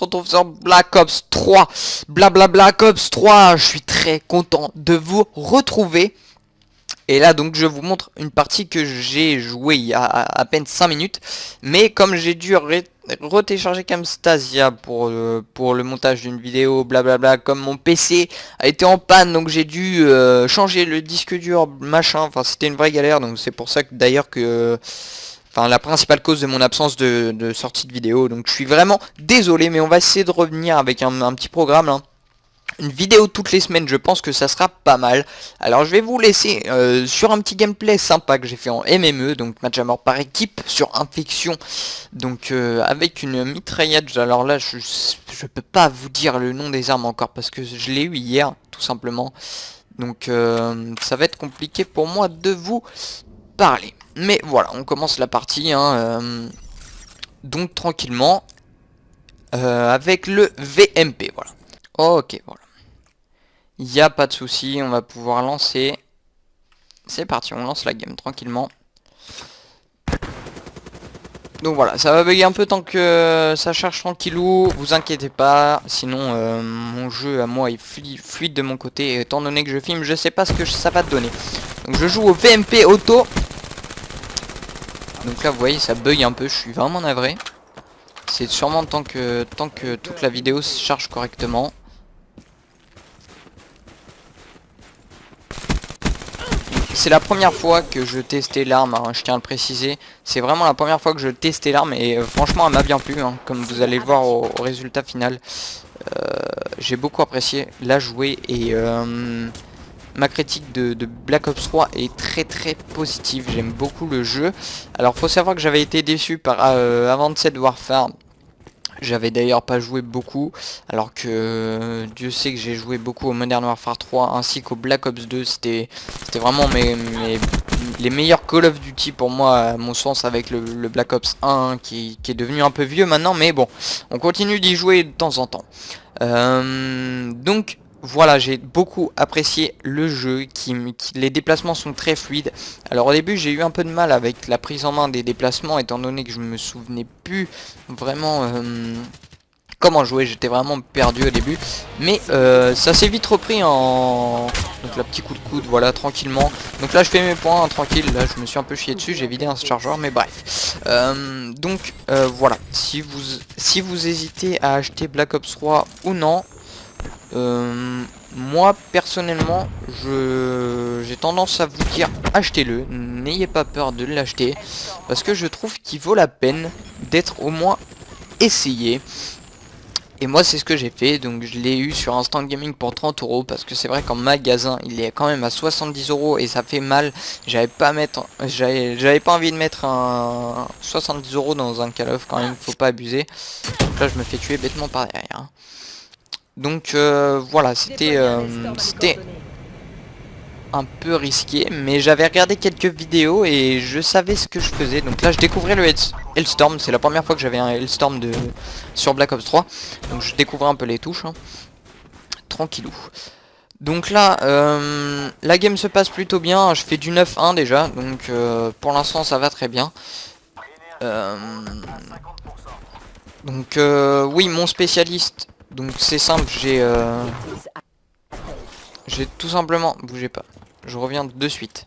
se retrouve sur Black Ops 3. Blabla Black Ops 3, je suis très content de vous retrouver. Et là donc je vous montre une partie que j'ai jouée il y a à peine 5 minutes. Mais comme j'ai dû retélécharger Camstasia pour le montage d'une vidéo, blablabla, comme mon PC a été en panne, donc j'ai dû changer le disque dur, machin, enfin c'était une vraie galère, donc c'est pour ça que d'ailleurs que... Enfin la principale cause de mon absence de sortie de vidéo, donc je suis vraiment désolé, mais on va essayer de revenir avec un petit programme là. Une vidéo toutes les semaines, je pense que ça sera pas mal. Alors je vais vous laisser sur un petit gameplay sympa que j'ai fait en MME, donc match à mort par équipe sur Infection, donc avec une mitraillette. Alors là je peux pas vous dire le nom des armes encore parce que je l'ai eu hier tout simplement, donc ça va être compliqué pour moi de vous parler. Mais voilà, on commence la partie hein, donc tranquillement avec le VMP, voilà. Ok, voilà. Il n'y a pas de souci, on va pouvoir lancer. C'est parti, on lance la game tranquillement. Donc voilà, ça va bugger un peu tant que ça charge tranquillou, vous inquiétez pas. Sinon, mon jeu à moi est fluide de mon côté. Et étant donné que je filme, je sais pas ce que ça va donner. Donc je joue au VMP auto. Donc là, vous voyez, ça bug un peu, je suis vraiment navré. C'est sûrement tant que toute la vidéo se charge correctement. C'est la première fois que je testais l'arme, hein, je tiens à le préciser. C'est vraiment la première fois que je testais l'arme et franchement elle m'a bien plu, hein, comme vous allez le voir au résultat final. J'ai beaucoup apprécié la jouer et ma critique de Black Ops 3 est très positive. J'aime beaucoup le jeu. Alors faut savoir que j'avais été déçu par Advanced Warfare. J'avais d'ailleurs pas joué beaucoup, alors que Dieu sait que j'ai joué beaucoup au Modern Warfare 3 ainsi qu'au Black Ops 2. C'était vraiment les meilleurs Call of Duty pour moi, à mon sens, avec le Black Ops 1 qui est devenu un peu vieux maintenant, mais bon, on continue d'y jouer de temps en temps. Donc voilà, j'ai beaucoup apprécié le jeu, les déplacements sont très fluides. Alors au début j'ai eu un peu de mal avec la prise en main des déplacements, étant donné que je me souvenais plus vraiment comment jouer, j'étais vraiment perdu au début. Mais ça s'est vite repris en... Donc là, petit coup de coude, voilà, tranquillement. Donc là je fais mes points, hein, tranquille, là je me suis un peu chié dessus, j'ai vidé un chargeur, mais bref. Donc voilà, si vous hésitez à acheter Black Ops 3 ou non... moi personnellement j'ai tendance à vous dire achetez-le, n'ayez pas peur de l'acheter parce que je trouve qu'il vaut la peine d'être au moins essayé. Et moi c'est ce que j'ai fait, donc je l'ai eu sur Instant Gaming pour 30 € parce que c'est vrai qu'en magasin il est quand même à 70 € et ça fait mal. J'avais pas envie de mettre un 70 € dans un Call of quand même, faut pas abuser. Donc là je me fais tuer bêtement par derrière, hein. Donc voilà, c'était un peu risqué, mais j'avais regardé quelques vidéos et je savais ce que je faisais. Donc là je découvrais le Hellstorm, c'est la première fois que j'avais un Hellstorm sur Black Ops 3. Donc je découvrais un peu les touches, hein. Tranquillou. Donc là, la game se passe plutôt bien, je fais du 9-1 déjà, donc pour l'instant ça va très bien. Donc oui, mon spécialiste... Donc c'est simple, j'ai tout simplement... Bougez pas, je reviens de suite.